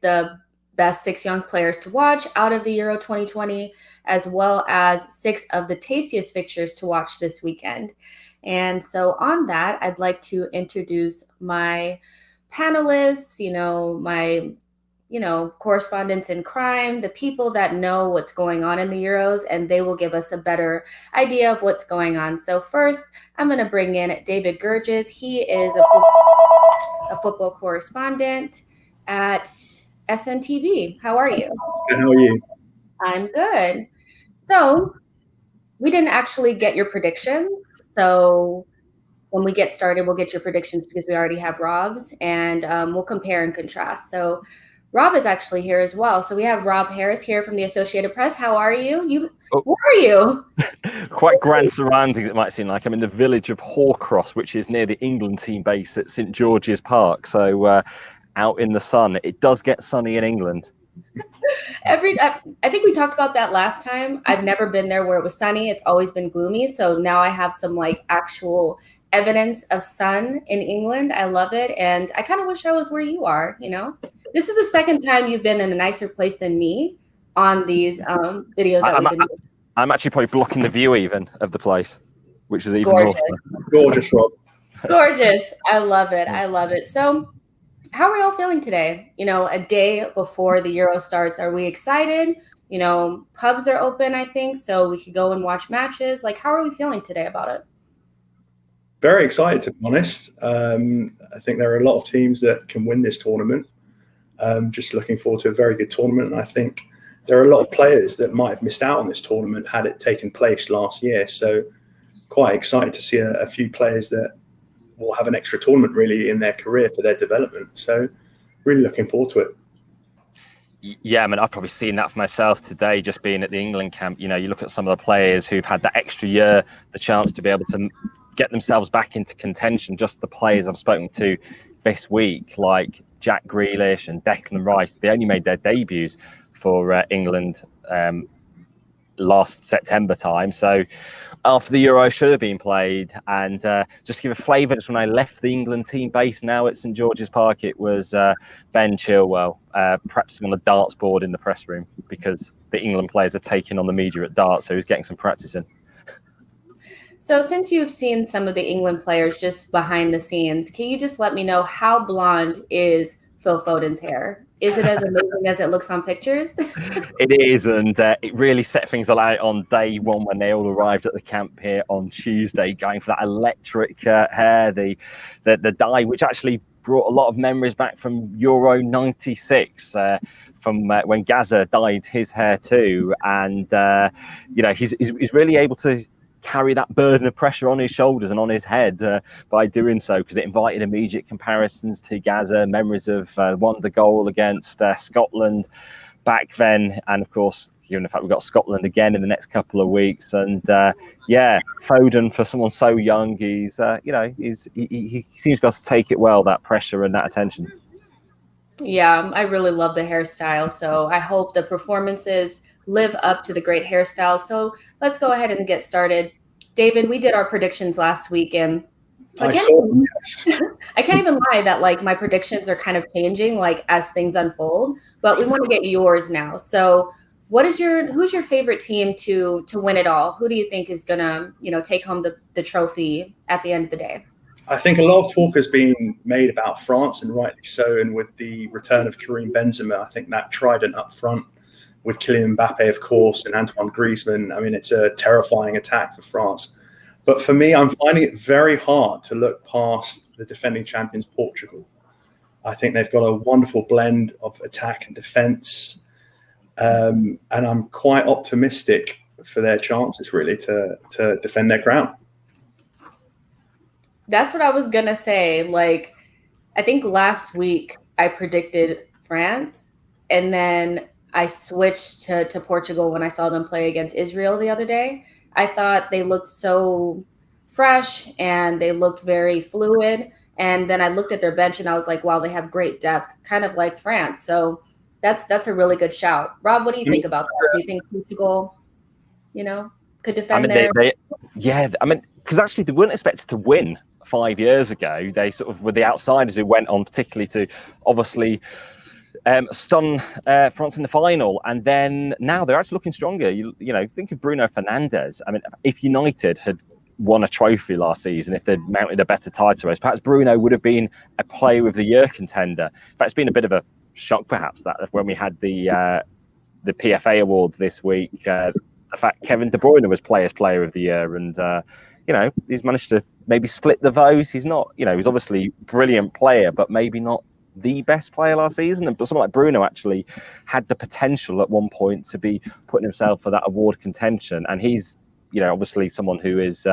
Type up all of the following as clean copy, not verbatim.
the best 6 young players to watch out of the Euro 2020, as well as 6 of the tastiest fixtures to watch this weekend. And so on that, I'd like to introduce my panelists, my correspondents in crime, the people that know what's going on in the Euros, and they will give us a better idea of what's going on. So first, I'm going to bring in David Gerges. He is a football correspondent at SNTV. How are you? Good, how are you? I'm good. So we didn't actually get your predictions. So when we get started, we'll get your predictions because we already have Rob's, and we'll compare and contrast. So Rob is actually here as well. So we have Rob Harris here from the Associated Press. How are you? Where are you? Quite grand surroundings, it might seem like. I'm in the village of Horcross, which is near the England team base at St George's Park. So out in the sun. It does get sunny in England. I think we talked about that last time. I've never been there where it was sunny. It's always been gloomy. So now I have some actual evidence of sun in England. I love it. And I kind of wish I was where you are, This is the second time you've been in a nicer place than me on these videos that we've been doing. I'm actually probably blocking the view even of the place, which is even gorgeous. More. Gorgeous, Rob. Gorgeous. I love it. I love it. So how are y'all feeling today? A day before the Euro starts. Are we excited? Pubs are open, I think, so we could go and watch matches. How are we feeling today about it? Very excited, to be honest. I think there are a lot of teams that can win this tournament. Just looking forward to a very good tournament. And I think there are a lot of players that might have missed out on this tournament had it taken place last year. So quite excited to see a few players that will have an extra tournament really in their career for their development. So really looking forward to it. Yeah, I've probably seen that for myself today, just being at the England camp. You look at some of the players who've had that extra year, the chance to be able to get themselves back into contention. Just the players I've spoken to this week, like Jack Grealish and Declan Rice, they only made their debuts for England last September time. So after the Euro should have been played. And just to give a flavour, just when I left the England team base now at St George's Park, it was Ben Chilwell practicing on the darts board in the press room because the England players are taking on the media at darts. So he was getting some practice in. So since you've seen some of the England players just behind the scenes, can you just let me know how blonde is Phil Foden's hair? Is it as amazing as it looks on pictures? It is, and it really set things alight on day one when they all arrived at the camp here on Tuesday, going for that electric hair, the dye, which actually brought a lot of memories back from Euro 96, from when Gaza dyed his hair too. And, he's really able to carry that burden of pressure on his shoulders and on his head by doing so, because it invited immediate comparisons to Gaza, memories of the goal against Scotland back then, and of course, given the fact we've got Scotland again in the next couple of weeks. And Foden, for someone so young, he seems to be able to take it well, that pressure and that attention. Yeah, I really love the hairstyle, so I hope the performances live up to the great hairstyles. So let's go ahead and get started. David, we did our predictions last week, and I can't even lie that my predictions are kind of changing as things unfold, but we want to get yours now. So who's your favorite team to win it all? Who do you think is gonna, take home the trophy at the end of the day? I think a lot of talk has been made about France, and rightly so. And with the return of Karim Benzema, I think that trident up front with Kylian Mbappe, of course, and Antoine Griezmann, it's a terrifying attack for France. But for me, I'm finding it very hard to look past the defending champions, Portugal. I think they've got a wonderful blend of attack and defence. And I'm quite optimistic for their chances, really, to defend their crown. That's what I was going to say. I think last week I predicted France, and then I switched to Portugal when I saw them play against Israel the other day. I thought they looked so fresh and they looked very fluid. And then I looked at their bench and I was like, wow, they have great depth, kind of like France. So that's a really good shout. Rob, what do you think about that? Do you think Portugal, could defend their... because actually they weren't expected to win 5 years ago. They sort of were the outsiders who went on particularly to obviously stun France in the final, and then now they're actually looking stronger. You know, think of Bruno Fernandes. I mean, if United had won a trophy last season, if they'd mounted a better title race, perhaps Bruno would have been a Player of the Year contender. In fact, it's been a bit of a shock, perhaps, that when we had the PFA awards this week, the fact Kevin De Bruyne was Player of the Year, and you know, he's managed to maybe split the votes. He's not, you know, he's obviously a brilliant player, but maybe not the best player last season. And someone like Bruno actually had the potential at one point to be putting himself for that award contention. And he's, you know, obviously someone who is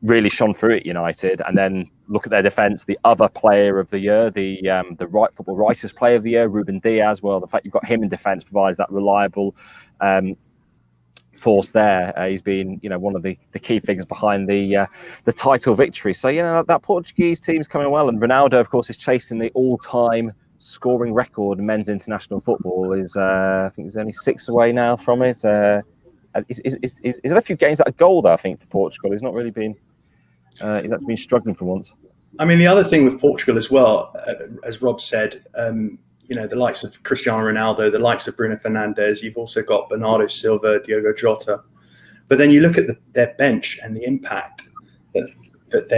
really shone through at United. And then look at their defence, the other Player of the Year, the right football writers Player of the Year, Ruben Diaz. Well, the fact you've got him in defence provides that reliable force there. He's been, you know, one of the key figures behind the title victory. So, you know, that Portuguese team's coming well, and Ronaldo, of course, is chasing the all-time scoring record in men's international football. Is I think he's only 6 away now from it. Is there a few games at a goal though? I think for Portugal, he's not really been. He's actually been struggling for once. I mean, the other thing with Portugal as well, as Rob said, you know, the likes of Cristiano Ronaldo, the likes of Bruno Fernandes, you've also got Bernardo Silva, Diogo Jota. But then you look at their bench and the impact that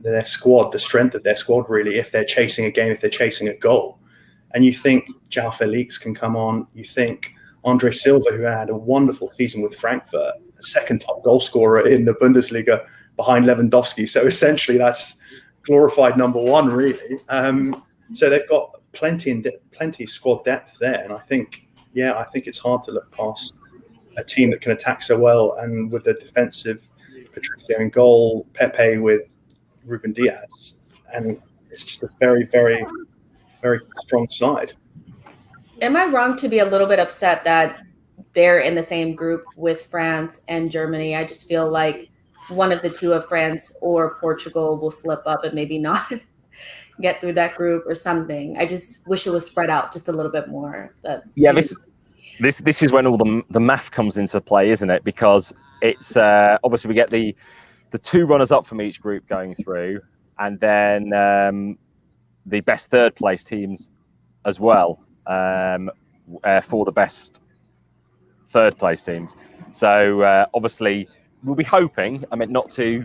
their squad, the strength of their squad, really, if they're chasing a game, if they're chasing a goal. And you think João Felix can come on. You think Andre Silva, who had a wonderful season with Frankfurt, the second top goal scorer in the Bundesliga behind Lewandowski. So essentially that's glorified number one, really. So they've got plenty squad depth there, and I think it's hard to look past a team that can attack so well, and with the defensive Patricio in goal, Pepe with Ruben Diaz, and it's just a very, very, very strong side. Am I wrong to be a little bit upset that they're in the same group with France and Germany? I just feel like one of the two of France or Portugal will slip up and maybe not get through that group or something. I just wish it was spread out just a little bit more. But yeah, this is when all the math comes into play, isn't it? Because it's obviously we get the two runners up from each group going through, and then the best third place teams as well for the best third place teams. So obviously we'll be hoping, I mean, not to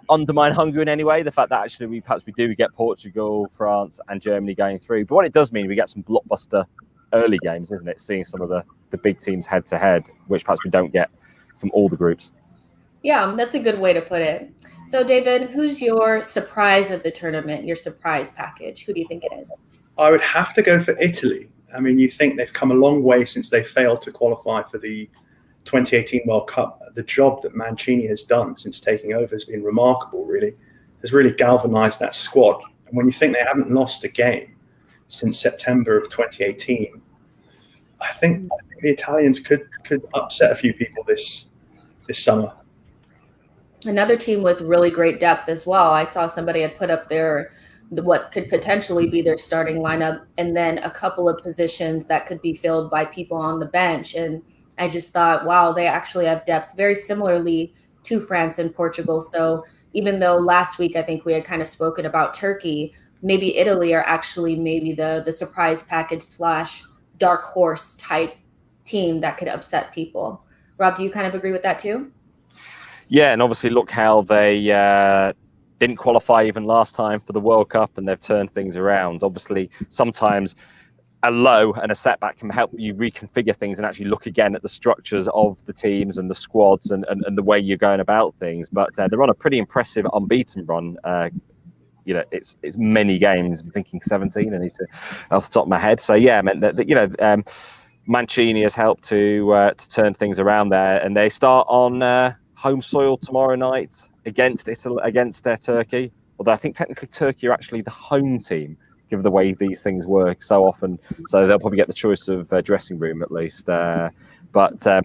undermine Hungary in any way, the fact that actually we do get Portugal, France and Germany going through. But what it does mean, we get some blockbuster early games, isn't it? Seeing some of the big teams head to head, which perhaps we don't get from all the groups. Yeah, that's a good way to put it. So David, who's your surprise of the tournament, your surprise package? Who do you think it is? I would have to go for Italy. I mean, you think they've come a long way since they failed to qualify for the 2018 World Cup. The job that Mancini has done since taking over has been remarkable, really. Has really galvanized that squad. And when you think they haven't lost a game since September of 2018, I think the Italians could upset a few people this summer. Another team with really great depth as well. I saw somebody had put up what could potentially be their starting lineup, and then a couple of positions that could be filled by people on the bench. And I just thought, wow, they actually have depth very similarly to France and Portugal. So even though last week I think we had kind of spoken about Turkey, maybe Italy are actually maybe the surprise package / dark horse type team that could upset people. Rob, do you kind of agree with that too? Yeah, and obviously look how they didn't qualify even last time for the World Cup, and they've turned things around. Obviously, sometimes a low and a setback can help you reconfigure things and actually look again at the structures of the teams and the squads and the way you're going about things. But they're on a pretty impressive unbeaten run. You know, it's many games. I'm thinking 17. I need to off the top of my head. So yeah, I mean, you know, Mancini has helped to turn things around there, and they start on home soil tomorrow night against Italy, against Turkey. Although I think technically Turkey are actually the home team, given the way these things work so often. So they'll probably get the choice of dressing room at least. Yeah, I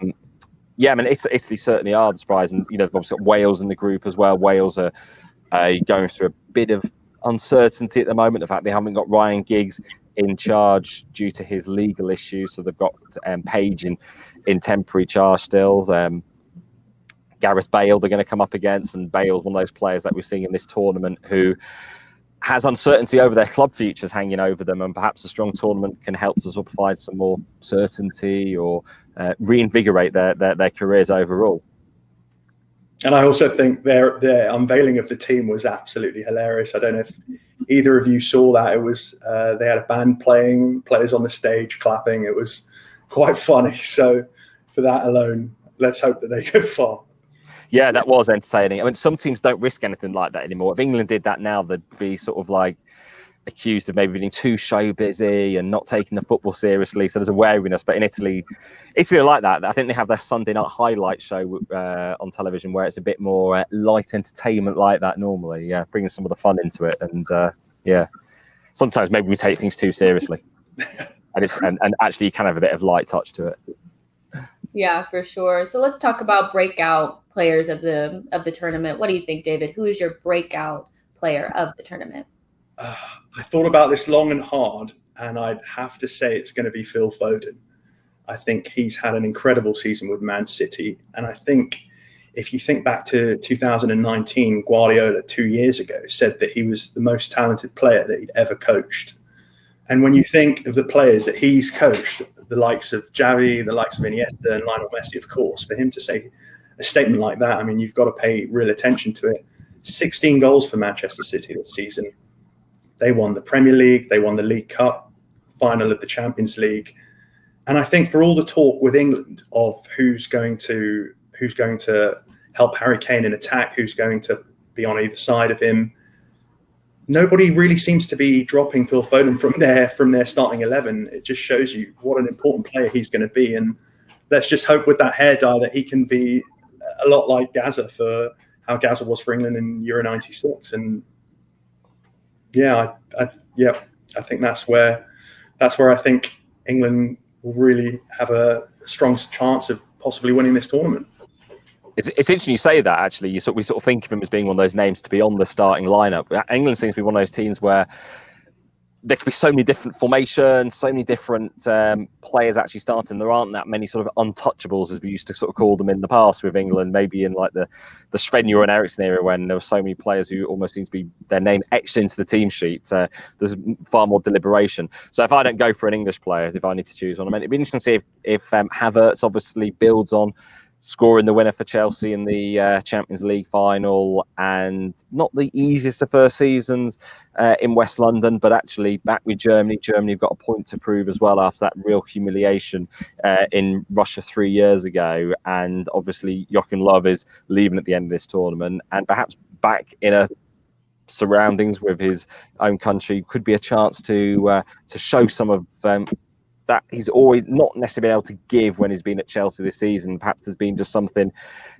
mean, Italy certainly are the surprise, and you know, they've obviously got Wales in the group as well. Wales are going through a bit of uncertainty at the moment. The fact they haven't got Ryan Giggs in charge due to his legal issues, so they've got Page in temporary charge still. Gareth Bale they're going to come up against, and Bale's one of those players that we're seeing in this tournament who has uncertainty over their club futures hanging over them, and perhaps a strong tournament can help to provide some more certainty or reinvigorate their careers overall. And I also think their unveiling of the team was absolutely hilarious. I don't know if either of you saw that. It was they had a band playing, players on the stage clapping. It was quite funny. So for that alone, let's hope that they go far. Yeah, that was entertaining. I mean, some teams don't risk anything like that anymore. If England did that now, they'd be sort of like accused of maybe being too show busy and not taking the football seriously. So there's a wariness. But in Italy like that. I think they have their Sunday night highlight show on television where it's a bit more light entertainment like that normally. Yeah, bringing some of the fun into it. And sometimes maybe we take things too seriously. and actually you can have a bit of light touch to it. Yeah, for sure. So let's talk about breakout players of the tournament. What do you think, David? Who is your breakout player of the tournament? I thought about this long and hard, and I'd have to say it's going to be Phil Foden. I think he's had an incredible season with Man City, and I think if you think back to 2019, Guardiola 2 years ago said that he was the most talented player that he'd ever coached. And when you think of the players that he's coached, the likes of Xavi, the likes of Iniesta and Lionel Messi, of course, for him to say a statement like that, I mean, you've got to pay real attention to it. 16 goals for Manchester City this season. They won the Premier League, they won the League Cup, final of the Champions League. And I think for all the talk with England of who's going to help Harry Kane in attack, who's going to be on either side of him, nobody really seems to be dropping Phil Foden from their starting 11. It just shows you what an important player he's going to be. And let's just hope with that hair dye that he can be a lot like Gaza for how Gaza was for England in Euro 96. And I think that's where I think England will really have a strong chance of possibly winning this tournament. It's interesting you say that, actually. We sort of think of him as being one of those names to be on the starting lineup. England seems to be one of those teams where there could be so many different formations, so many different players actually starting. There aren't that many sort of untouchables, as we used to sort of call them in the past with England, maybe in like the Svenja and Eriksson era when there were so many players who almost seem to be their name etched into the team sheet. There's far more deliberation. So if I don't go for an English player, if I need to choose one, I mean, it'd be interesting to see if Havertz obviously builds on scoring the winner for Chelsea in the Champions League final, and not the easiest of first seasons in West London, but actually back with Germany. Germany have got a point to prove as well after that real humiliation in Russia 3 years ago. And obviously Joachim Löw is leaving at the end of this tournament, and perhaps back in a surroundings with his own country could be a chance to show some of that he's always not necessarily been able to give when he's been at Chelsea this season. Perhaps there's been just something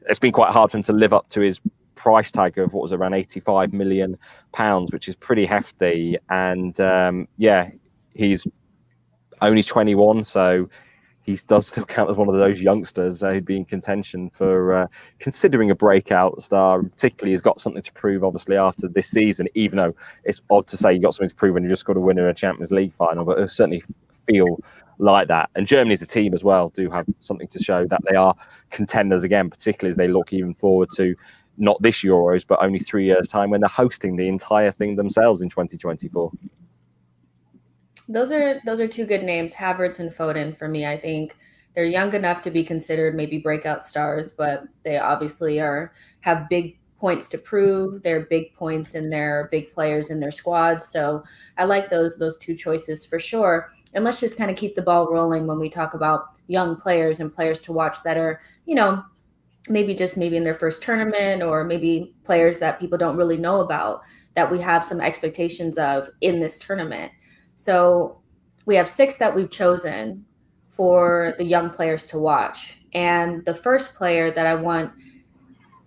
it's been quite hard for him to live up to his price tag of what was around £85 million, which is pretty hefty. And he's only 21, so he does still count as one of those youngsters who'd be in contention for considering a breakout star. Particularly, he's got something to prove, obviously, after this season, even though it's odd to say you got something to prove when you just got to win in a Champions League final, but it'll certainly feel like that. And Germany as a team as well do have something to show that they are contenders again, particularly as they look even forward to not this Euros, but only 3 years' time when they're hosting the entire thing themselves in 2024. Those are two good names, Havertz and Foden, for me. I think they're young enough to be considered maybe breakout stars, but they obviously have big points to prove. They're big points in their big players in their squads. So I like those two choices for sure. And let's just kind of keep the ball rolling when we talk about young players and players to watch that are, maybe in their first tournament, or maybe players that people don't really know about that we have some expectations of in this tournament. So we have 6 that we've chosen for the young players to watch. And the first player that I want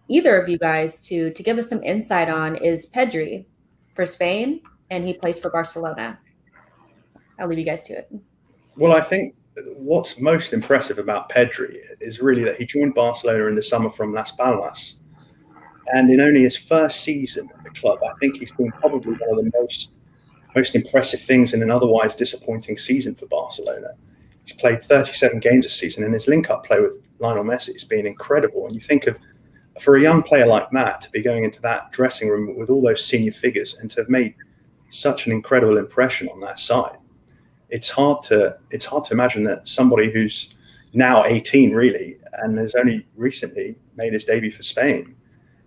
either of you guys to give us some insight on is Pedro for Spain, and he plays for Barcelona. I'll leave you guys to it. Well, I think what's most impressive about Pedro is really that he joined Barcelona in the summer from Las Palmas. And in only his first season at the club, I think he's been probably one of the most impressive things in an otherwise disappointing season for Barcelona. He's played 37 games this season, and his link-up play with Lionel Messi has been incredible. And you think of, for a young player like that to be going into that dressing room with all those senior figures and to have made such an incredible impression on that side. It's hard to imagine that somebody who's now 18 really and has only recently made his debut for Spain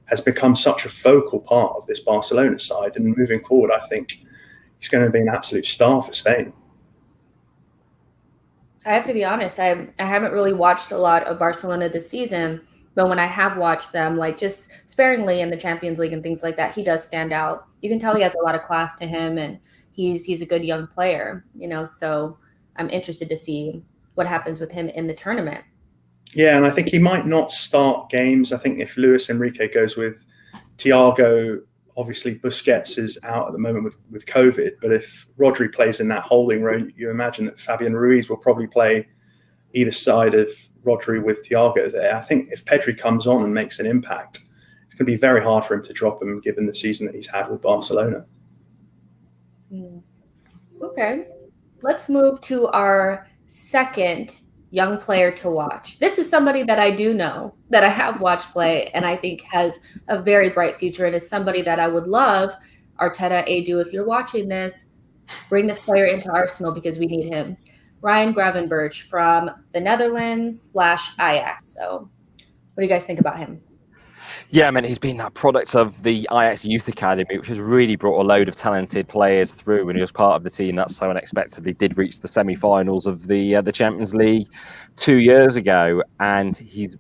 has become such a focal part of this Barcelona side. And moving forward, I think he's going to be an absolute star for Spain. I have to be honest, I haven't really watched a lot of Barcelona this season, but when I have watched them, like just sparingly in the Champions League and things like that, he does stand out. You can tell he has a lot of class to him, and he's a good young player, so I'm interested to see what happens with him in the tournament. Yeah, and I think he might not start games. I think if Luis Enrique goes with Thiago, obviously Busquets is out at the moment with COVID, but if Rodri plays in that holding role, you imagine that Fabian Ruiz will probably play either side of Rodri with Thiago there. I think if Pedro comes on and makes an impact, it's going to be very hard for him to drop him given the season that he's had with Barcelona. Okay, let's move to our second young player to watch. This is somebody that I do know, that I have watched play, and I think has a very bright future. It is somebody that I would love. Arteta, Edu, if you're watching this, bring this player into Arsenal because we need him. Ryan Gravenberch from the Netherlands / Ajax. So what do you guys think about him? Yeah, I mean, he's been that product of the Ajax Youth Academy, which has really brought a load of talented players through, and he was part of the team that so unexpectedly did reach the semi-finals of the Champions League 2 years ago, and he's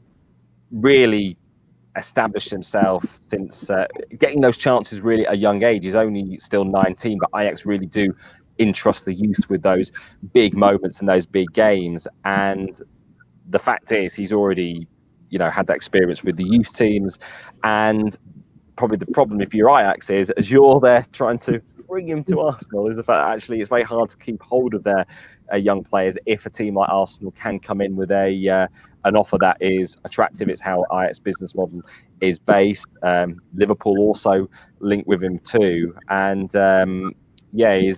really established himself since getting those chances really at a young age. He's only still 19, but Ajax really do entrust the youth with those big moments and those big games, and the fact is he's already had that experience with the youth teams. And probably the problem if you're Ajax is, as you're there trying to bring him to Arsenal, is the fact that actually it's very hard to keep hold of their young players if a team like Arsenal can come in with an offer that is attractive. It's how Ajax business model is based. Liverpool also linked with him too. And he's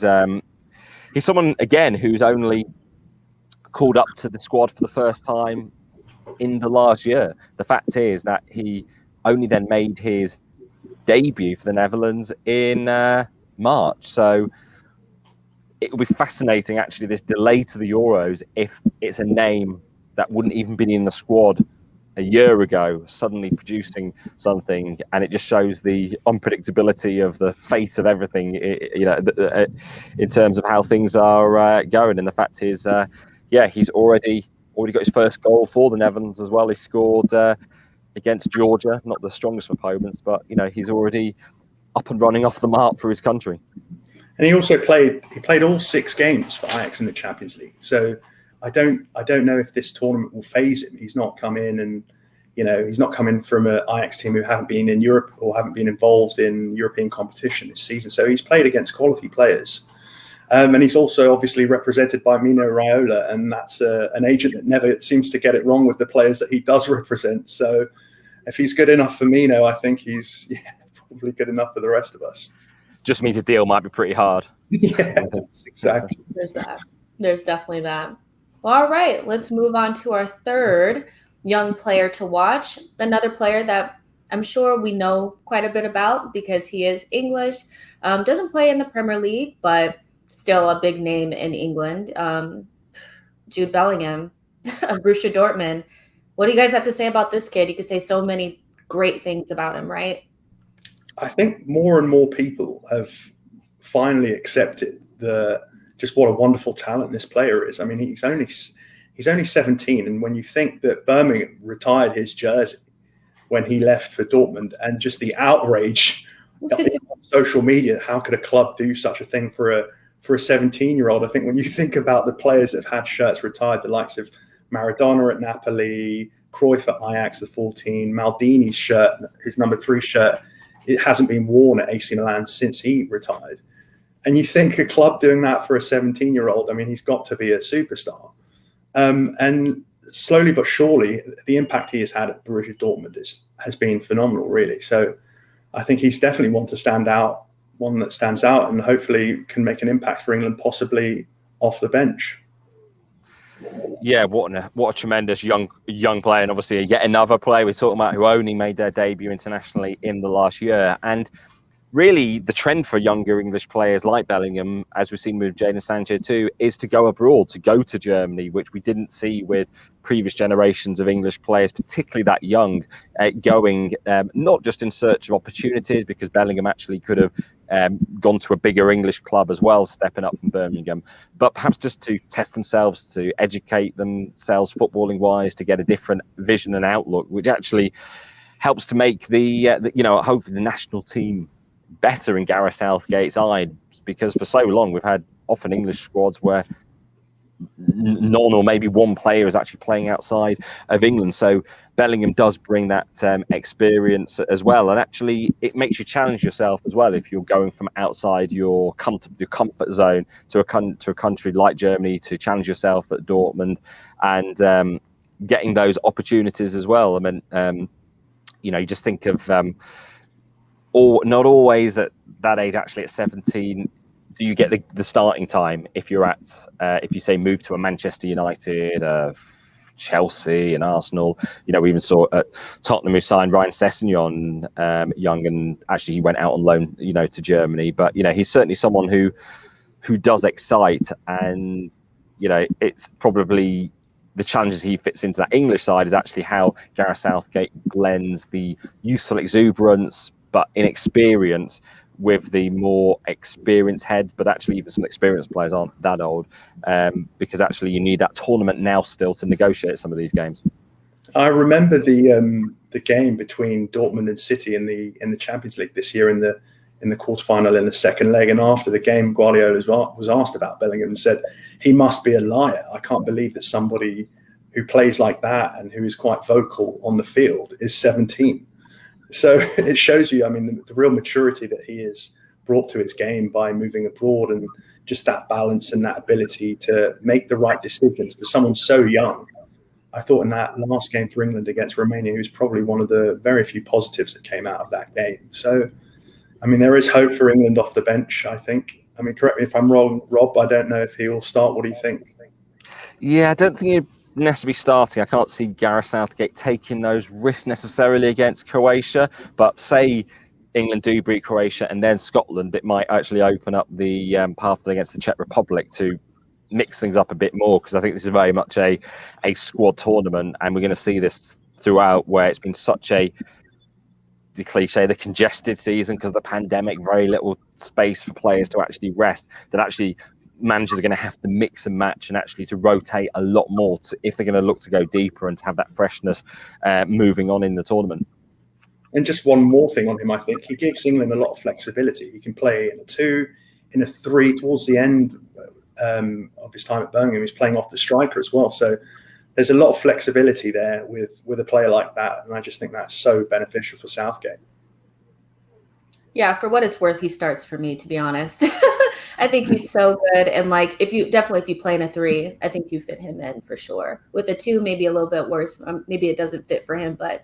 someone, again, who's only called up to the squad for the first time in the last year. The fact is that he only then made his debut for the Netherlands in March. So it will be fascinating, actually, this delay to the Euros, if it's a name that wouldn't even been in the squad a year ago, suddenly producing something. And it just shows the unpredictability of the fate of everything, in terms of how things are going. And the fact is, he's already got his first goal for the Netherlands as well. He scored against Georgia, not the strongest of opponents, but he's already up and running off the mark for his country. And he also played all 6 games for Ajax in the Champions League. So I don't know if this tournament will phase him. He's not come in and he's not coming from an Ajax team who haven't been in Europe or haven't been involved in European competition this season. So he's played against quality players. And he's also obviously represented by Mino Raiola, and that's an agent that never seems to get it wrong with the players that he does represent. So if he's good enough for Mino, I think he's probably good enough for the rest of us. Just means a deal might be pretty hard. Yeah, exactly. There's that. There's definitely that. Well, all right, let's move on to our third young player to watch. Another player that I'm sure we know quite a bit about because he is English, doesn't play in the Premier League, but still a big name in England. Jude Bellingham of Borussia Dortmund. What do you guys have to say about this kid? You could say so many great things about him, right? I think more and more people have finally accepted just what a wonderful talent this player is. I mean, he's only 17, and when you think that Birmingham retired his jersey when he left for Dortmund, and just the outrage on social media, how could a club do such a thing for a 17-year-old? I think when you think about the players that have had shirts retired, the likes of Maradona at Napoli, Cruyff at Ajax, the 14, Maldini's shirt, his number 3 shirt, it hasn't been worn at AC Milan since he retired. And you think a club doing that for a 17-year-old, I mean, he's got to be a superstar. And slowly but surely, the impact he has had at Borussia Dortmund has been phenomenal, really. So I think he's definitely one that stands out and hopefully can make an impact for England, possibly off the bench. Yeah, what a tremendous young player, and obviously yet another player we're talking about who only made their debut internationally in the last year. And really, the trend for younger English players like Bellingham, as we've seen with Jadon Sancho too, is to go abroad, to go to Germany, which we didn't see with previous generations of English players, particularly that young, going not just in search of opportunities, because Bellingham actually could have gone to a bigger English club as well, stepping up from Birmingham, but perhaps just to test themselves, to educate themselves footballing-wise, to get a different vision and outlook, which actually helps to make hopefully the national team better in Gareth Southgate's eyes, because for so long we've had often English squads where none or maybe one player is actually playing outside of England. So Bellingham does bring that experience as well, and actually it makes you challenge yourself as well if you're going from outside your comfort zone to a country like Germany, to challenge yourself at Dortmund and getting those opportunities as well. I mean, you just think of or not always at that age, actually at 17, do you get the starting time if you're if you say move to a Manchester United, Chelsea and Arsenal. We even saw at Tottenham who signed Ryan Sessegnon young, and actually he went out on loan, to Germany. But, he's certainly someone who does excite, and, it's probably the challenges he fits into that English side is actually how Gareth Southgate blends the youthful exuberance but inexperience with the more experienced heads. But actually even some experienced players aren't that old, because actually you need that tournament now still to negotiate some of these games. I remember the game between Dortmund and City in the Champions League this year in the quarterfinal in the second leg, and after the game Guardiola was asked about Bellingham and said he must be a liar. I can't believe that somebody who plays like that and who is quite vocal on the field is 17. So it shows you, the real maturity that he has brought to his game by moving abroad, and just that balance and that ability to make the right decisions for someone so young. I thought in that last game for England against Romania, he was probably one of the very few positives that came out of that game. So, there is hope for England off the bench, I think. Correct me if I'm wrong, Rob. I don't know if he'll start. What do you think? Yeah, I don't think he'd necessarily starting. I can't see Gareth Southgate taking those risks necessarily against Croatia, but say England do beat Croatia and then Scotland, it might actually open up the path against the Czech Republic to mix things up a bit more, because I think this is very much a squad tournament, and we're going to see this throughout, where it's been such the congested season because of the pandemic, very little space for players to actually rest, that actually managers are going to have to mix and match and actually to rotate a lot more if they're going to look to go deeper and to have that freshness moving on in the tournament. And just one more thing on him, I think he gives England a lot of flexibility. He can play in a 2, in a 3 towards the end of his time at Birmingham. He's playing off the striker as well. So there's a lot of flexibility there with a player like that, and I just think that's so beneficial for Southgate. Yeah, for what it's worth, he starts for me, to be honest. I think he's so good, and if you play in a 3, I think you fit him in for sure. With a 2, maybe a little bit worse. Maybe it doesn't fit for him, but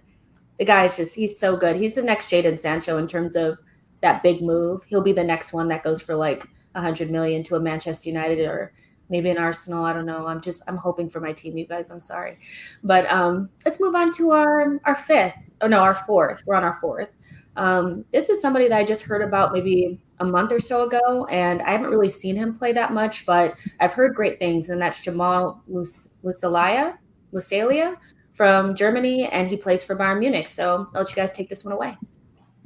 the guy is he's so good. He's the next Jadon Sancho in terms of that big move. He'll be the next one that goes for 100 million to a Manchester United or maybe an Arsenal. I don't know. I'm hoping for my team, you guys. I'm sorry. But let's move on to our fifth. Oh, no, our fourth. We're on our fourth. This is somebody that I just heard about maybe a month or so ago, and I haven't really seen him play that much, but I've heard great things, and that's Jamil Musiala from Germany, and he plays for Bayern Munich. So I'll let you guys take this one away.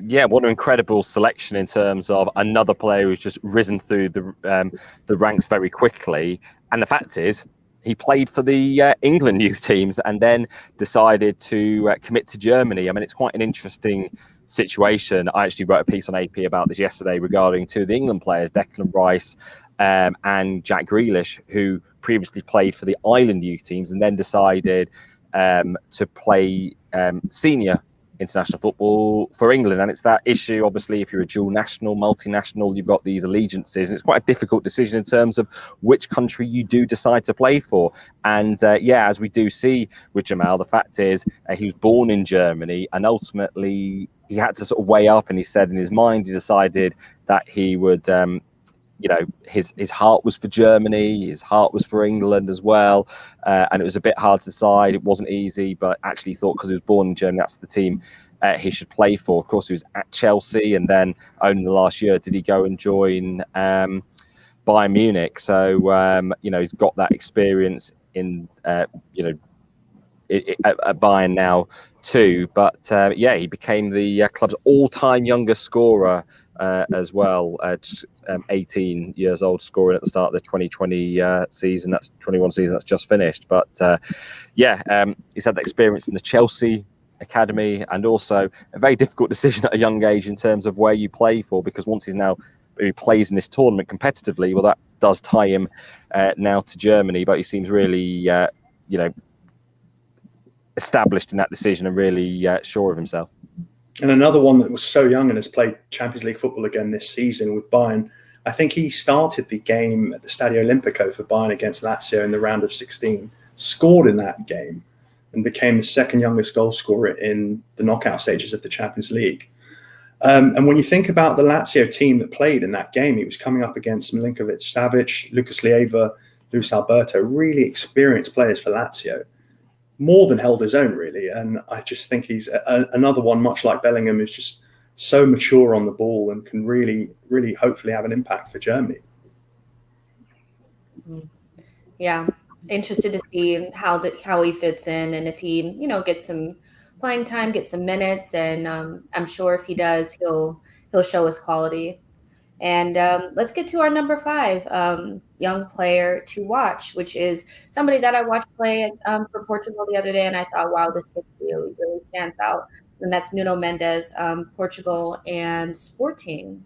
Yeah, what an incredible selection in terms of another player who's just risen through the ranks very quickly. And the fact is, he played for the England youth teams and then decided to commit to Germany. It's quite an interesting situation. I actually wrote a piece on AP about this yesterday regarding two of the England players, Declan Rice and Jack Grealish, who previously played for the Ireland youth teams and then decided to play senior international football for England. And it's that issue, obviously, if you're a dual national, multinational, you've got these allegiances, and it's quite a difficult decision in terms of which country you do decide to play for. And as we do see with Jamil, the fact is he was born in Germany, and ultimately he had to sort of weigh up, and he said in his mind he decided that he would his heart was for Germany, his heart was for England as well, and it was a bit hard to decide. It wasn't easy, but actually thought because he was born in Germany, that's the team he should play for. Of course, he was at Chelsea, and then only the last year did he go and join Bayern Munich. So he's got that experience in at Bayern now too. But he became the club's all-time youngest scorer as well, at 18 years old, scoring at the start of the 2020 season. That's 21 season that's just finished. But he's had that experience in the Chelsea academy, and also a very difficult decision at a young age in terms of where you play for, because once he plays in this tournament competitively, well, that does tie him now to Germany. But he seems really established in that decision and really sure of himself. And another one that was so young and has played Champions League football again this season with Bayern. I think he started the game at the Stadio Olimpico for Bayern against Lazio in the round of 16, scored in that game, and became the second youngest goal scorer in the knockout stages of the Champions League. And when you think about the Lazio team that played in that game, he was coming up against Milinkovic-Savic, Lucas Leiva, Luis Alberto, really experienced players for Lazio. More than held his own, really. And I just think he's another one, much like Bellingham, who's just so mature on the ball and can really, really hopefully have an impact for Germany. Yeah, interested to see how he fits in, and if he, gets some playing time, get some minutes, and I'm sure if he does, he'll show his quality. And let's get to our number 5 young player to watch, which is somebody that I watched play for Portugal the other day, and I thought, wow, this kid really, really stands out. And that's Nuno Mendes, Portugal and Sporting.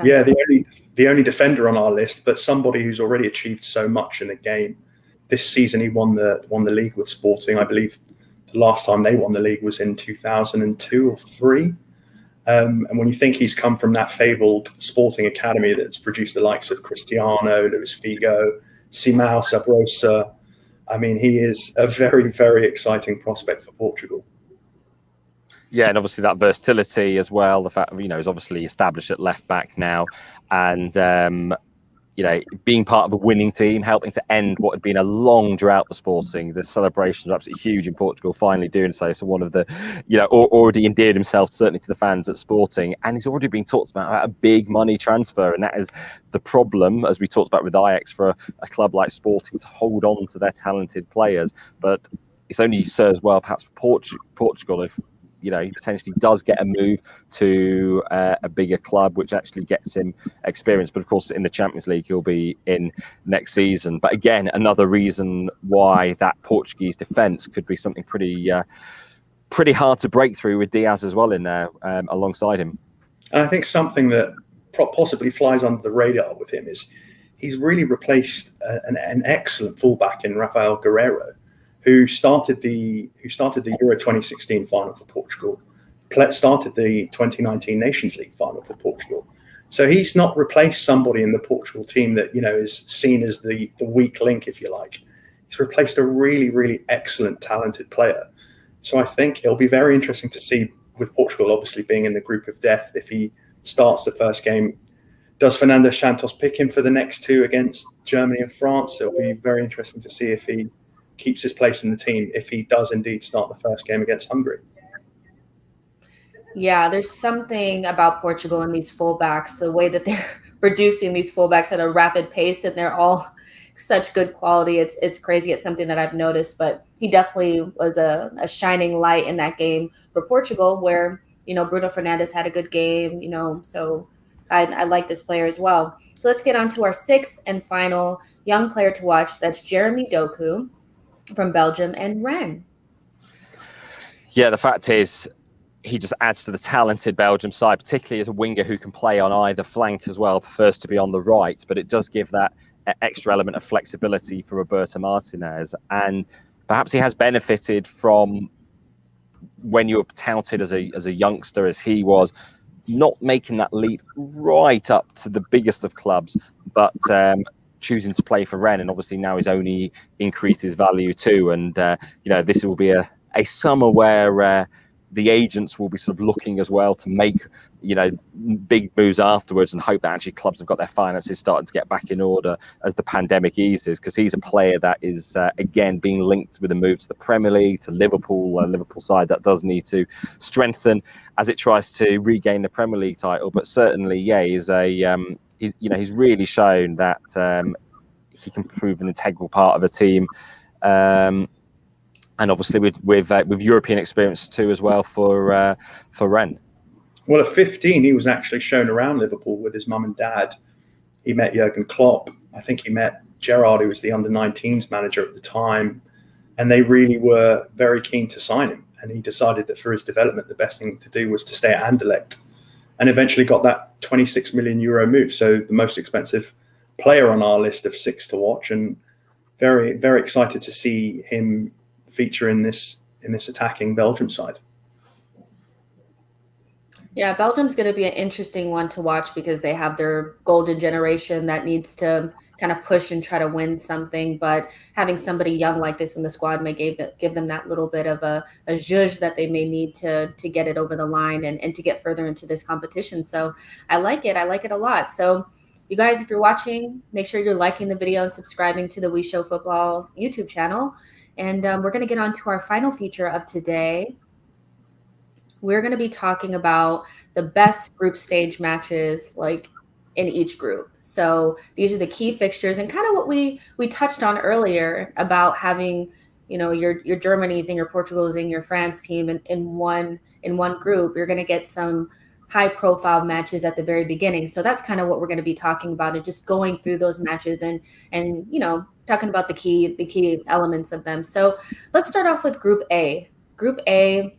Yeah, the only defender on our list, but somebody who's already achieved so much in the game. This season, he won the league with Sporting. I believe the last time they won the league was in 2002 or 3. And when you think he's come from that fabled Sporting academy that's produced the likes of Cristiano, Luis Figo, Simão, Sabrosa, I mean, he is a very, very exciting prospect for Portugal. Yeah, and obviously that versatility as well. The fact he's obviously established at left back now, and being part of a winning team, helping to end what had been a long drought for Sporting. The celebrations are absolutely huge in Portugal, finally doing so. So one of the, already endeared himself certainly to the fans at Sporting, and he's already been talked about a big money transfer, and that is the problem, as we talked about with Ajax, for a club like Sporting to hold on to their talented players. But it's only serves well perhaps for Portugal if he potentially does get a move to a bigger club, which actually gets him experience. But of course, in the Champions League, he'll be in next season. But again, another reason why that Portuguese defence could be something pretty hard to break through, with Diaz as well in there alongside him. And I think something that possibly flies under the radar with him is he's really replaced an excellent fullback in Rafael Guerreiro, who started the Euro 2016 final for Portugal, started the 2019 Nations League final for Portugal. So he's not replaced somebody in the Portugal team that is seen as the weak link, if you like. He's replaced a really, really excellent, talented player. So I think it'll be very interesting to see, with Portugal obviously being in the group of death, if he starts the first game. Does Fernando Santos pick him for the next 2 against Germany and France? It'll be very interesting to see if he keeps his place in the team, if he does indeed start the first game against Hungary. Yeah, there's something about Portugal and these fullbacks, the way that they're producing these fullbacks at a rapid pace, and they're all such good quality. It's crazy. It's something that I've noticed, but he definitely was a shining light in that game for Portugal, where, Bruno Fernandes had a good game, so I like this player as well. So let's get on to our 6th and final young player to watch. That's Jeremy Doku from Belgium and Rennes. Yeah, the fact is, he just adds to the talented Belgium side, particularly as a winger who can play on either flank as well, prefers to be on the right, but it does give that extra element of flexibility for Roberto Martinez. And perhaps he has benefited from, when you were touted as a youngster, as he was, not making that leap right up to the biggest of clubs, but choosing to play for Rennes, and obviously now he's only increased his value too. And this will be a summer where the agents will be sort of looking as well to make, big moves afterwards, and hope that actually clubs have got their finances starting to get back in order as the pandemic eases, because he's a player that is again being linked with a move to the Premier League, to Liverpool, a Liverpool side that does need to strengthen as it tries to regain the Premier League title. But certainly, he's really shown that he can prove an integral part of a team. And obviously with European experience too as well for Rennes. Well, at 15, he was actually shown around Liverpool with his mum and dad. He met Jurgen Klopp. I think he met Gerrard, who was the under-19s manager at the time. And they really were very keen to sign him. And he decided that for his development, the best thing to do was to stay at Anderlecht. And eventually got that 26 million euro move. So the most expensive player on our list of 6 to watch. And very, very excited to see him feature in this attacking Belgium side. Yeah, Belgium's going to be an interesting one to watch because they have their golden generation that needs to kind of push and try to win something. But having somebody young like this in the squad may give them that little bit of a zhuzh that they may need to get it over the line and to get further into this competition. So I like it. I like it a lot. So you guys, if you're watching, make sure you're liking the video and subscribing to the WeShow Football YouTube channel. And we're going to get on to our final feature of today. We're going to be talking about the best group stage matches in each group. So these are the key fixtures and kind of what we touched on earlier about having, your Germanys and your Portugals and your France team in one group. You're going to get some high profile matches at the very beginning. So that's kind of what we're going to be talking about, and just going through those matches and talking about the key elements of them. So let's start off with Group A. Group A,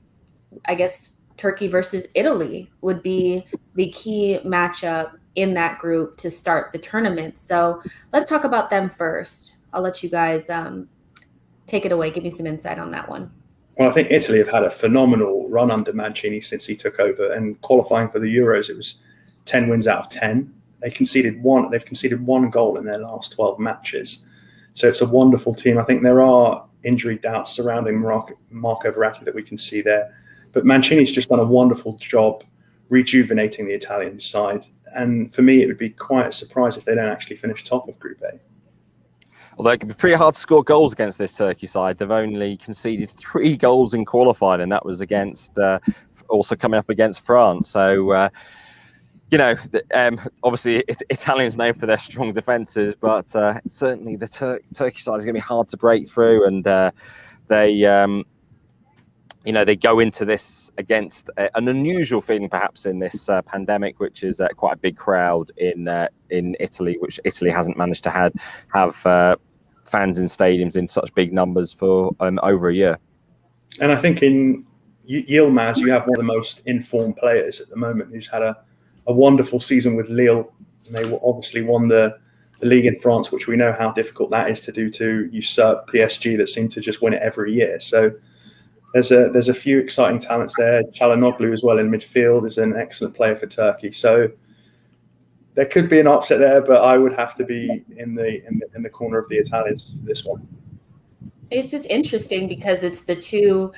I guess Turkey versus Italy would be the key matchup in that group to start the tournament. So let's talk about them first. I'll let you guys take it away. Give me some insight on that one. Well, I think Italy have had a phenomenal run under Mancini since he took over, and qualifying for the Euros, it was 10 wins out of 10. They've conceded one goal in their last 12 matches. So it's a wonderful team. I think there are injury doubts surrounding Marco Verratti that we can see there. But Mancini's just done a wonderful job rejuvenating the Italian side. And for me, it would be quite a surprise if they don't actually finish top of Group A. Although it can be pretty hard to score goals against this Turkey side. They've only conceded 3 goals in qualifying, and that was against also coming up against France. So, obviously Italians known for their strong defences, but certainly the Turkey side is going to be hard to break through. And they go into this against an unusual feeling, perhaps, in this pandemic, which is quite a big crowd in Italy, which Italy hasn't managed to have fans in stadiums in such big numbers for over a year. And I think in Yilmaz, you have one of the most informed players at the moment, who's had a wonderful season with Lille. And they obviously won the league in France, which we know how difficult that is to do, to usurp PSG that seem to just win it every year. So there's a few exciting talents there. Çalhanoğlu as well in midfield is an excellent player for Turkey. So there could be an upset there, but I would have to be in the corner of the Italians for this one. It's just interesting because it's the two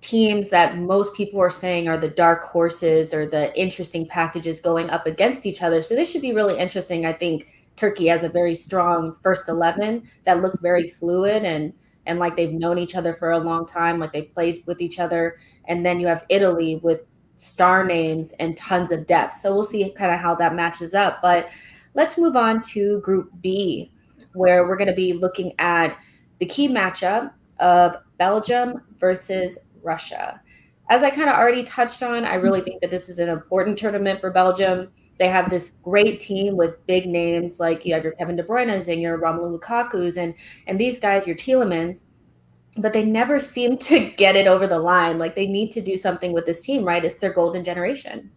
teams that most people are saying are the dark horses or the interesting packages going up against each other. So this should be really interesting. I think Turkey has a very strong first 11 that look very fluid and like they've known each other for a long time, like they played with each other. And then you have Italy with star names and tons of depth. So we'll see kind of how that matches up. But let's move on to Group B, where we're going to be looking at the key matchup of Belgium versus Russia. As I kind of already touched on, I really think that this is an important tournament for Belgium. They have this great team with big names, like you have your Kevin De Bruyne's and your Romelu Lukaku's and these guys, your Tielemans, but they never seem to get it over the line. Like they need to do something with this team, right? It's their golden generation.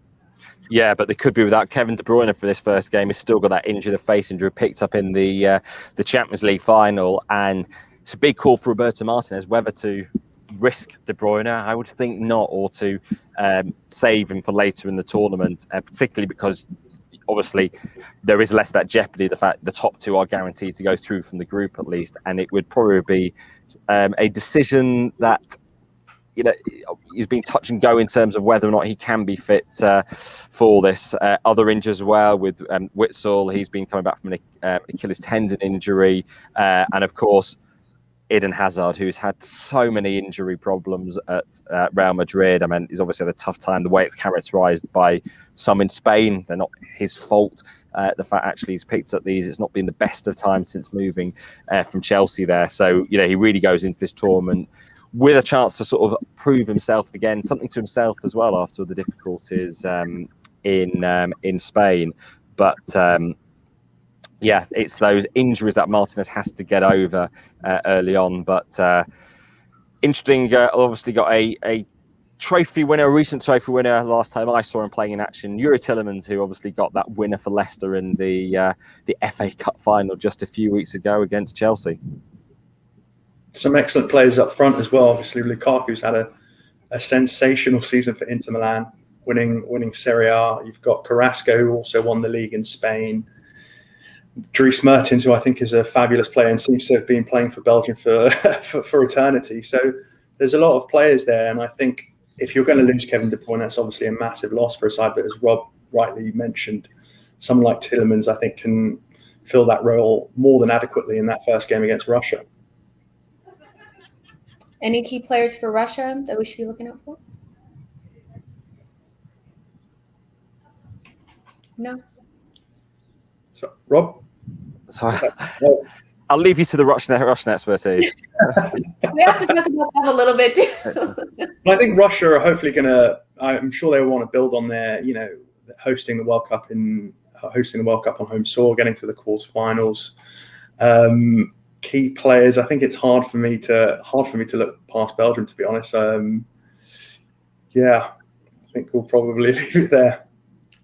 Yeah, but they could be without Kevin De Bruyne for this first game. He's still got that injury, the face injury picked up in the Champions League final, and it's a big call for Roberto Martinez whether to risk De Bruyne. I would think not, or to save him for later in the tournament, particularly because obviously there is less that jeopardy, the fact the top 2 are guaranteed to go through from the group at least, and it would probably be a decision that he's been touch and go in terms of whether or not he can be fit for this. Other injuries as well with Witsel. He's been coming back from an Achilles tendon injury. And of course, Eden Hazard, who's had so many injury problems at Real Madrid. I mean, he's obviously had a tough time. The way it's characterised by some in Spain, they're not his fault. The fact actually he's picked up these, it's not been the best of times since moving from Chelsea there. So, he really goes into this tournament with a chance to sort of prove himself again, something to himself as well after the difficulties in Spain. But it's those injuries that Martinez has to get over early on. But interesting, obviously got a trophy winner, a recent trophy winner last time I saw him playing in action, Yuri Tillemans, who obviously got that winner for Leicester in the FA Cup final just a few weeks ago against Chelsea. Some excellent players up front as well. Obviously, Lukaku's had a sensational season for Inter Milan, winning Serie A. You've got Carrasco, who also won the league in Spain. Dries Mertens, who I think is a fabulous player and seems to have been playing for Belgium for eternity. So there's a lot of players there, and I think if you're going to lose Kevin De Bruyne, that's obviously a massive loss for a side. But as Rob rightly mentioned, someone like Tillemans, I think, can fill that role more than adequately in that first game against Russia. Any key players for Russia that we should be looking out for? No. So, Rob? Sorry. I'll leave you to the Russian expertise. We have to talk about that a little bit too. I think Russia are hopefully going to. I'm sure they want to build on their, hosting the World Cup on home soil, getting to the quarterfinals. Key players. I think it's hard for me to look past Belgium, to be honest. I think we'll probably leave it there.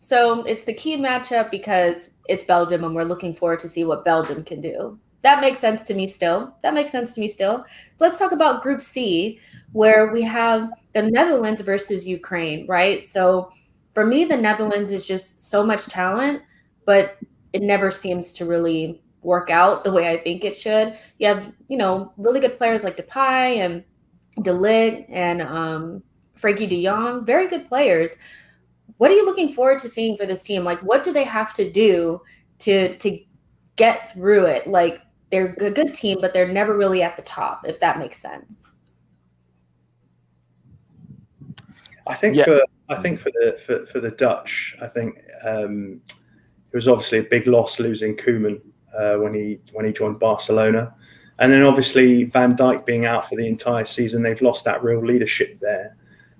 So it's the key matchup because it's Belgium, and we're looking forward to see what Belgium can do. That makes sense to me still. Let's talk about Group C, where we have the Netherlands versus Ukraine, right? So for me, the Netherlands is just so much talent, but it never seems to really work out the way I think it should. You have, really good players like Depay and De Ligt and Frankie de Jong, very good players. What are you looking forward to seeing for this team? Like, what do they have to do to get through it? Like, they're a good team, but they're never really at the top, if that makes sense. I think for the Dutch, I think it was obviously a big loss losing Koeman when he joined Barcelona, and then obviously Van Dijk being out for the entire season, they've lost that real leadership there.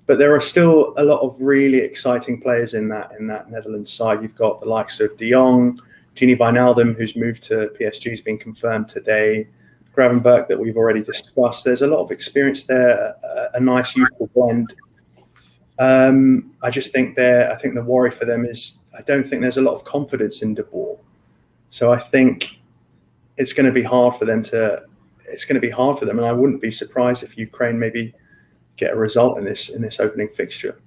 But there are still a lot of really exciting players in that Netherlands side. You've got the likes of De Jong, Gini Wijnaldum, who's moved to PSG, has been confirmed today. Gravenberch, that we've already discussed. There's a lot of experience there, a nice youthful blend. I just think the worry for them is I don't think there's a lot of confidence in De Boer. So I think it's going to be hard for them, and I wouldn't be surprised if Ukraine maybe get a result in this opening fixture.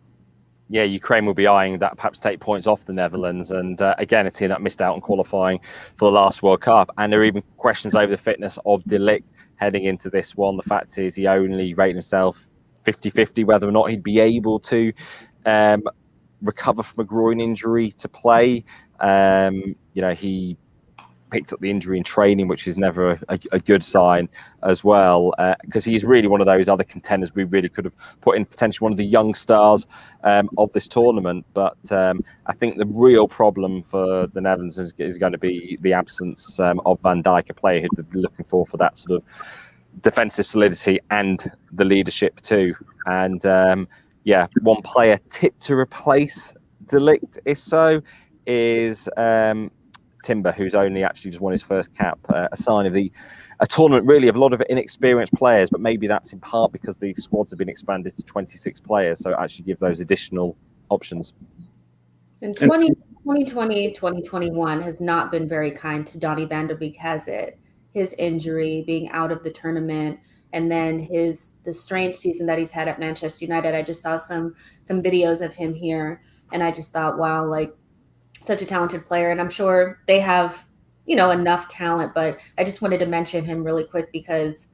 Yeah, Ukraine will be eyeing that, perhaps take points off the Netherlands. And again, a team that missed out on qualifying for the last World Cup. And there are even questions over the fitness of De Ligt heading into this one. The fact is he only rated himself 50-50 whether or not he'd be able to recover from a groin injury to play. He picked up the injury in training, which is never a good sign as well, because he's really one of those other contenders we really could have put in potentially one of the young stars of this tournament. But I think the real problem for the Netherlands is going to be the absence of Van Dijk, a player who'd be looking for that sort of defensive solidity and the leadership too. And one player tipped to replace De Ligt is Timber, who's only actually just won his first cap, a sign of a tournament really of a lot of inexperienced players, but maybe that's in part because the squads have been expanded to 26 players, so it actually gives those additional options. And 2020, 2021 has not been very kind to Donny van de Beek, has it? His injury, being out of the tournament, and then the strange season that he's had at Manchester United. I just saw some videos of him here, and I just thought, wow, like, such a talented player, and I'm sure they have, enough talent, but I just wanted to mention him really quick because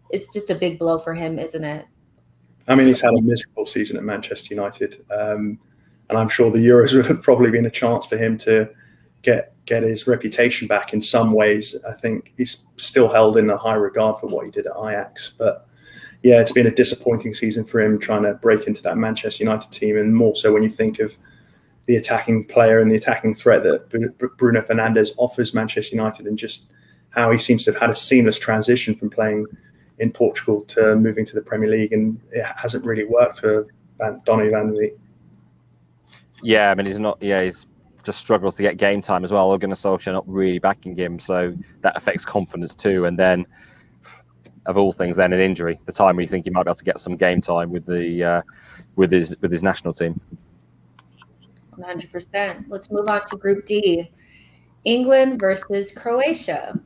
it's just a big blow for him, isn't it? I mean, he's had a miserable season at Manchester United, and I'm sure the Euros would have probably been a chance for him to get his reputation back in some ways. I think he's still held in a high regard for what he did at Ajax, but yeah, it's been a disappointing season for him trying to break into that Manchester United team, and more so when you think of the attacking player and the attacking threat that Bruno Fernandes offers Manchester United, and just how he seems to have had a seamless transition from playing in Portugal to moving to the Premier League, and it hasn't really worked for Donny van de Beek. Yeah, I mean, he's just struggles to get game time as well. Gunnar Solskjaer not really backing him, so that affects confidence too. And then, of all things, then an injury, the time where you think he might be able to get some game time with the with his national team. 100%. Let's move on to Group D. England versus Croatia.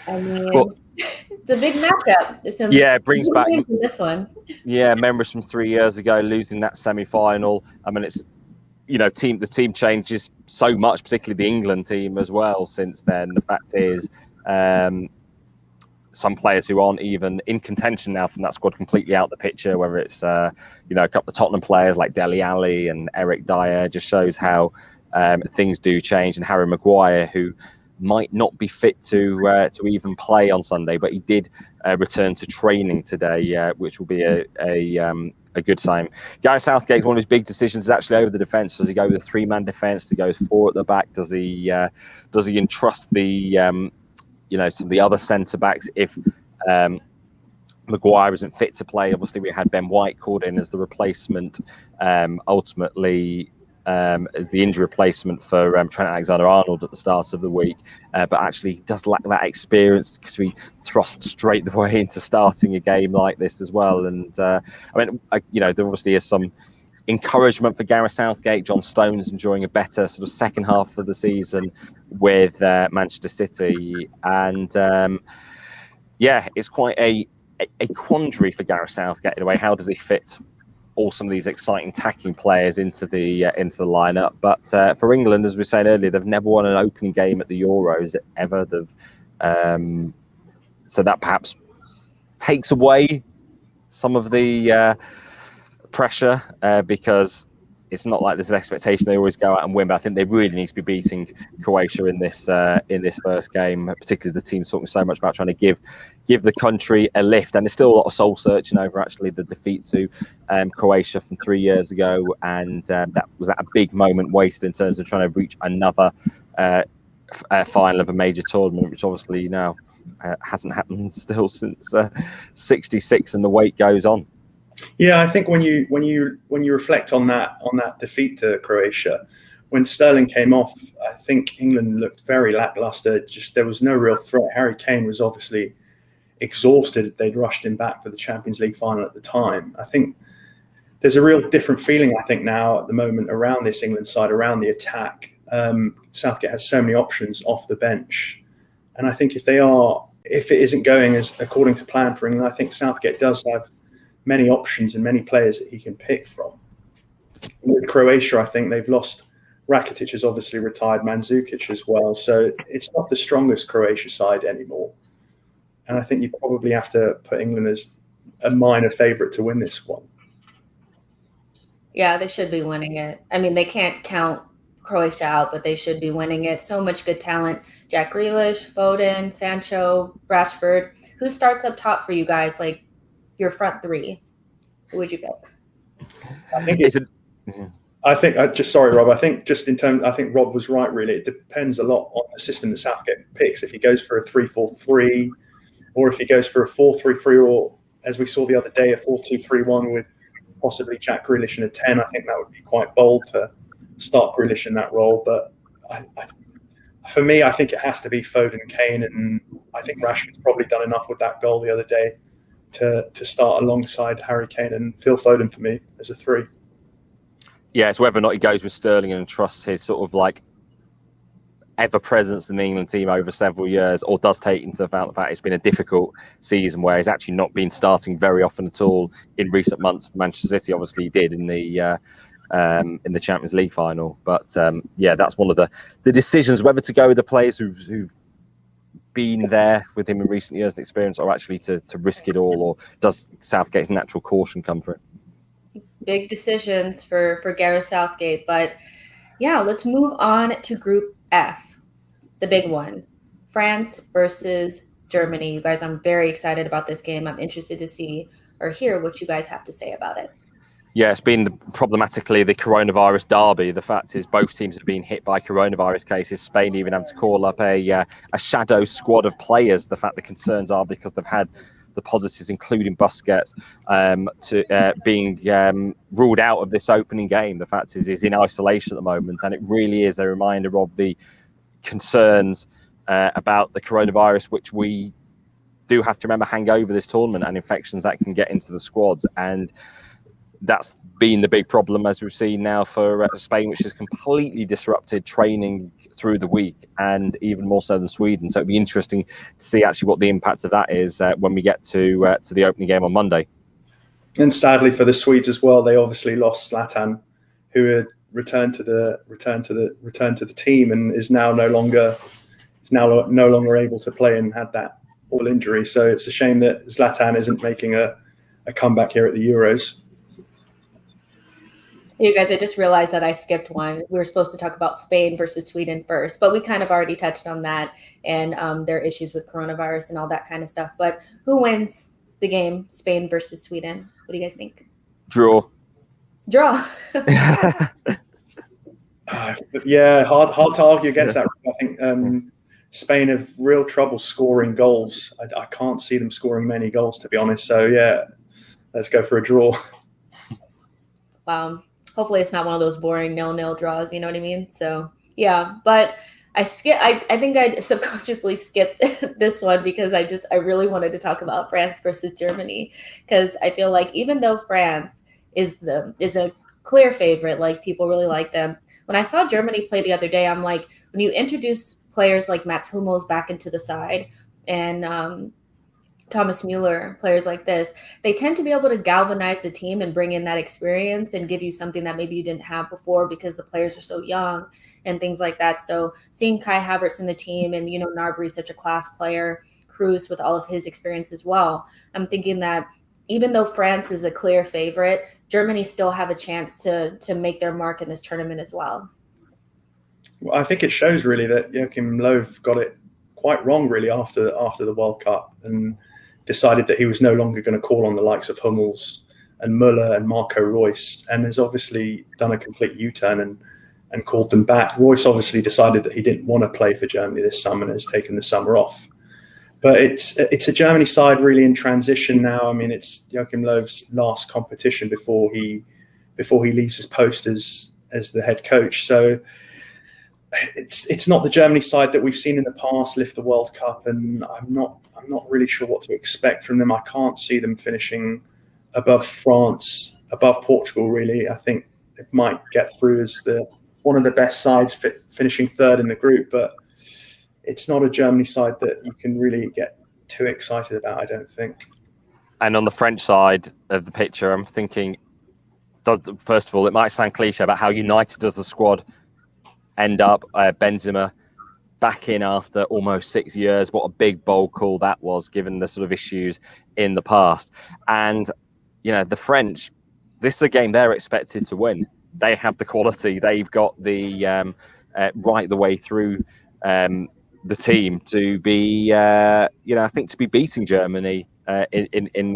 I mean, it's a big matchup. It brings back this one. Yeah, memories from 3 years ago, losing that semi-final. I mean, it's the team changes so much, particularly the England team as well. Since then, the fact is, some players who aren't even in contention now from that squad completely out the picture. Whether it's a couple of Tottenham players like Dele Alli and Eric Dyer, just shows how things do change. And Harry Maguire, who might not be fit to even play on Sunday, but he did return to training today, which will be a good sign. Gareth Southgate's one of his big decisions is actually over the defence. Does he go with a 3-man defence? Does he go 4 at the back? Does he entrust the some of the other centre backs if Maguire isn't fit to play? Obviously, we had Ben White called in as the replacement, ultimately as the injury replacement for Trent Alexander-Arnold at the start of the week, but actually he does lack that experience to be thrust straight the way into starting a game like this as well. And there obviously is some encouragement for Gareth Southgate. John Stones enjoying a better sort of second half of the season with Manchester City, and it's quite a quandary for Gareth Southgate in a way. How does he fit all some of these exciting attacking players into the lineup? But for England, as we said earlier, they've never won an opening game at the Euros ever. So that perhaps takes away some of the pressure, because it's not like there's an expectation they always go out and win. But I think they really need to be beating Croatia in this first game, particularly the team talking so much about trying to give the country a lift. And there's still a lot of soul searching over actually the defeat to Croatia from 3 years ago, and that was a big moment wasted in terms of trying to reach another final of a major tournament, which obviously now hasn't happened still since '66, and the wait goes on. Yeah, I think when you reflect on that defeat to Croatia, when Sterling came off, I think England looked very lackluster. Just there was no real threat. Harry Kane was obviously exhausted. They'd rushed him back for the Champions League final at the time. I think there's a real different feeling, I think, now at the moment around this England side, around the attack. Southgate has so many options off the bench, and I think if it isn't going as according to plan for England, I think Southgate does have many options and many players that he can pick from. With Croatia, I think they've lost. Rakitic has obviously retired, Mandzukic as well. So it's not the strongest Croatia side anymore. And I think you probably have to put England as a minor favourite to win this one. Yeah, they should be winning it. I mean, they can't count Croatia out, but they should be winning it. So much good talent. Jack Grealish, Foden, Sancho, Rashford. Who starts up top for you guys? Like, your front three, who would you pick? I think Rob was right. Really, it depends a lot on the system that Southgate picks. If he goes for a 3-4-3, or if he goes for a 4-3-3, or as we saw the other day, a 4-2-3-1 with possibly Jack Grealish in a 10. I think that would be quite bold to start Grealish in that role. But for me, I think it has to be Foden, Kane, and I think Rashford's probably done enough with that goal the other day to start alongside Harry Kane and Phil Foden for me as a 3. Yeah, it's whether or not he goes with Sterling and trusts his sort of like ever presence in the England team over several years, or does take into account the fact it's been a difficult season where he's actually not been starting very often at all in recent months for Manchester City. Obviously, he did in the Champions League final, but that's one of the decisions whether to go with the players who've been there with him in recent years and experience, or actually to risk it all, or does Southgate's natural caution come through? Big decisions for Gareth Southgate. But yeah, let's move on to Group F, the big one. France versus Germany. You guys, I'm very excited about this game. I'm interested to see or hear what you guys have to say about it. Yeah, it's been problematically the coronavirus derby. The fact is both teams have been hit by coronavirus cases. Spain even had to call up a shadow squad of players. The fact the concerns are because they've had the positives, including Busquets, being ruled out of this opening game. The fact is he's in isolation at the moment, and it really is a reminder of the concerns about the coronavirus, which we do have to remember hang over this tournament, and infections that can get into the squads. And that's been the big problem, as we've seen now for Spain, which has completely disrupted training through the week, and even more so than Sweden. So it'd be interesting to see actually what the impact of that is when we get to the opening game on Monday. And sadly for the Swedes as well, they obviously lost Zlatan, who had returned to the team and is now no longer able to play and had that all injury. So it's a shame that Zlatan isn't making a comeback here at the Euros. You guys, I just realized that I skipped one. We were supposed to talk about Spain versus Sweden first, but we kind of already touched on that and their issues with coronavirus and all that kind of stuff. But who wins the game, Spain versus Sweden? What do you guys think? Draw. Yeah, hard to argue against that. I think Spain have real trouble scoring goals. I can't see them scoring many goals, to be honest. So, yeah, let's go for a draw. Wow. Hopefully it's not one of those boring 0-0 draws, you know what I mean? So, yeah, but I think I subconsciously skipped this one because I really wanted to talk about France versus Germany, because I feel like even though France is a clear favorite, like people really like them. When I saw Germany play the other day, I'm like, when you introduce players like Mats Hummels back into the side and Thomas Mueller, players like this, they tend to be able to galvanize the team and bring in that experience and give you something that maybe you didn't have before because the players are so young and things like that. So seeing Kai Havertz in the team and, Gnabry, such a class player, Kroos with all of his experience as well, I'm thinking that even though France is a clear favorite, Germany still have a chance to make their mark in this tournament as well. Well, I think it shows really that Joachim Löw got it quite wrong really after the World Cup and decided that he was no longer going to call on the likes of Hummels and Müller and Marco Reus, and has obviously done a complete U-turn and called them back. Reus obviously decided that he didn't want to play for Germany this summer and has taken the summer off. But it's a Germany side really in transition now. I mean, it's Joachim Löw's last competition before he leaves his post as the head coach. So it's not the Germany side that we've seen in the past lift the World Cup, and I'm not really sure what to expect from them. I can't see them finishing above France, above Portugal. Really, I think it might get through as one of the best sides, finishing third in the group, but it's not a Germany side that you can really get too excited about, I don't think. And on the French side of the picture, I'm thinking, first of all, it might sound cliche, but how united does the squad end up? Benzema back in after almost 6 years. What a big, bold call that was, given the sort of issues in the past. And, the French, this is a game they're expected to win. They have the quality. They've got the right the way through the team to be, I think to be beating Germany in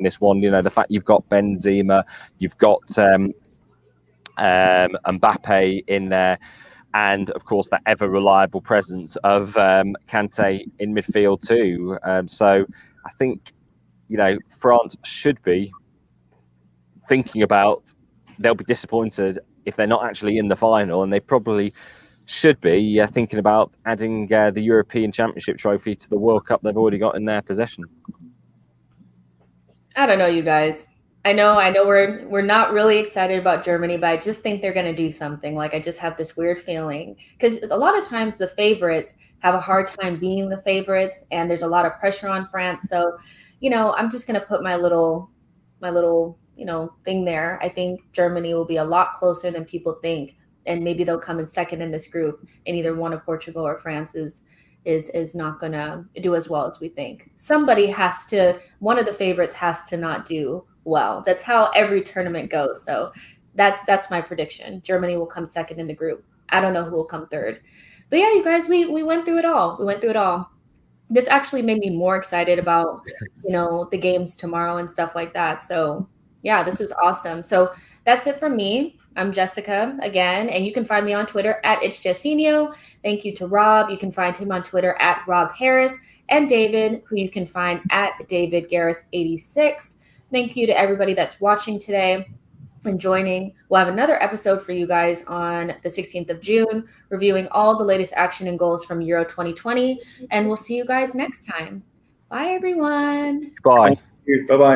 this one. The fact you've got Benzema, you've got Mbappe in there, and of course that ever reliable presence of Kante in midfield too. So I think France should be thinking about, they'll be disappointed if they're not actually in the final, and they probably should be thinking about adding the European Championship trophy to the World Cup they've already got in their possession. I don't know, you guys. I know we're not really excited about Germany, but I just think they're going to do something. Like, I just have this weird feeling, because a lot of times the favorites have a hard time being the favorites, and there's a lot of pressure on France. So, I'm just going to put my little thing there. I think Germany will be a lot closer than people think, and maybe they'll come in second in this group, and either one of Portugal or France is is not going to do as well as we think. Somebody has to, one of the favorites has to not do well. That's how every tournament goes. So that's my prediction. Germany will come second in the group. I don't know who will come third. But yeah, you guys, we went through it all. We went through it all. This actually made me more excited about, the games tomorrow and stuff like that. So yeah, this was awesome. So that's it from me. I'm Jessica again, and you can find me on Twitter at @It'sJessinio. Thank you to Rob. You can find him on Twitter at Rob Harris, and David, who you can find at DavidGarris86. Thank you to everybody that's watching today and joining. We'll have another episode for you guys on the 16th of June, reviewing all the latest action and goals from Euro 2020, and we'll see you guys next time. Bye, everyone. Bye. Bye-bye.